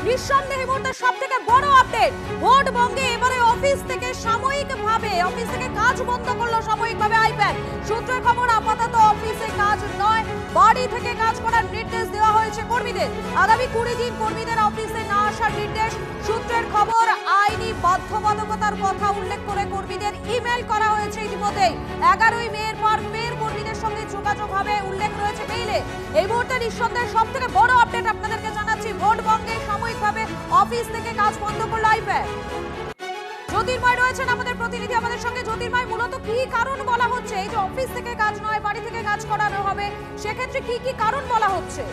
নিঃসন্দেহে মুহূর্তের সব থেকে বড় আপডেট, ভোটবঙ্গে এবারে অফিস থেকে সাময়িকভাবে কাজ বন্ধ করলো সাময়িকভাবে আইপ্যাক। সূত্রের খবর, আপাতত অফিসে কাজ নয়, বাড়ি থেকে কাজ করার নির্দেশ দেওয়া হয়েছে কর্মীদের। আগামী 20 দিন কর্মীদের অফিসে না আসার নির্দেশ। সূত্রের খবর, আইনি বাধ্যবাধকতার কথা উল্লেখ করে কর্মীদের ইমেল করা হয়েছে ইতিমধ্যেই। 11ই মের পর ফের কর্মীদের সঙ্গে যোগাযোগ হবে উল্লেখ রয়েছে মেইলে। এই মুহূর্তে নিঃসন্দেহে সব থেকে বড় আপডেট আপনাদেরকে জানাচ্ছি, ভোটবঙ্গে সাময়িকভাবে অফিস থেকে কাজ বন্ধ করলো আইপ্যাক। জ্যোতির্ময় রয়েছেন আমাদের প্রতিনিধি আমাদের সঙ্গে। জ্যোতির্ময়, মূলত কি কারণ বলা হচ্ছে এই যে অফিস থেকে কাজ নয় বাড়ি থেকে কাজ করানো হবে, সেক্ষেত্রে কি কি কারণ বলা হচ্ছে?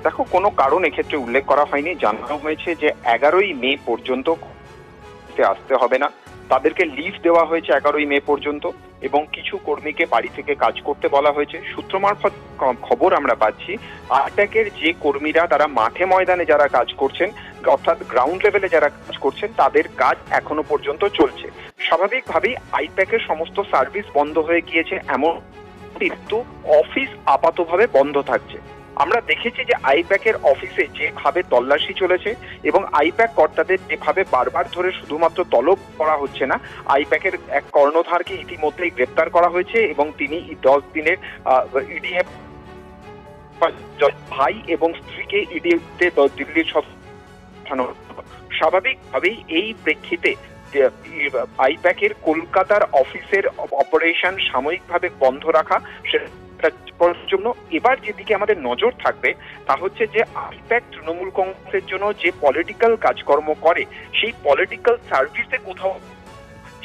দেখো, কোনো কারণ এক্ষেত্রে উল্লেখ করা হয়নি। জানানো হয়েছে যে 11ই মে পর্যন্ত আসতে হবে না, তাদেরকে লিভ দেওয়া হয়েছে 11ই মে পর্যন্ত, এবং কিছু কর্মীকে বাড়ি থেকে কাজ করতে বলা হয়েছে। সূত্র মারফত খবর আমরা পাচ্ছি, আইপ্যাকের যে কর্মীরা তারা মাঠে ময়দানে যারা কাজ করছেন, অর্থাৎ গ্রাউন্ড লেভেলে যারা কাজ করছেন, তাদের কাজ এখনো পর্যন্ত চলছে। স্বাভাবিকভাবেই আইপ্যাকের সমস্ত সার্ভিস বন্ধ হয়ে গিয়েছে, এমন কিন্তু অফিস আপাতভাবে বন্ধ থাকছে। আমরা দেখেছি যে আইপ্যাকের অফিসে যেভাবে তল্লাশি চলেছে এবং আইপ্যাক কর্তাদের যেভাবে বারবার ধরে শুধুমাত্র তলব করা হচ্ছে না, আইপ্যাকের এক কর্ণধারকে ইতিমধ্যেই গ্রেপ্তার করা হয়েছে এবং তিনি 10 দিনের ইডিএফ ভাই এবং স্ত্রীকে ইডিতে দিল্লির পাঠানো। স্বাভাবিকভাবেই এই প্রেক্ষিতে আইপ্যাকের কলকাতার অফিসের অপারেশন সাময়িকভাবে বন্ধ রাখা জন্য এবার যেদিকে আমাদের নজর থাকবে তা হচ্ছে যে আইপ্যাক তৃণমূল কংগ্রেসের জন্য যে পলিটিক্যাল কাজকর্ম করে, সেই পলিটিক্যাল সার্ভিসে কোথাও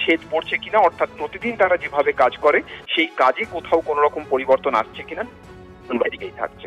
ছেদ পড়ছে কিনা, অর্থাৎ প্রতিদিন তারা যেভাবে কাজ করে সেই কাজে কোথাও কোনো রকম পরিবর্তন আসছে কিনা, দিকেই থাকছে।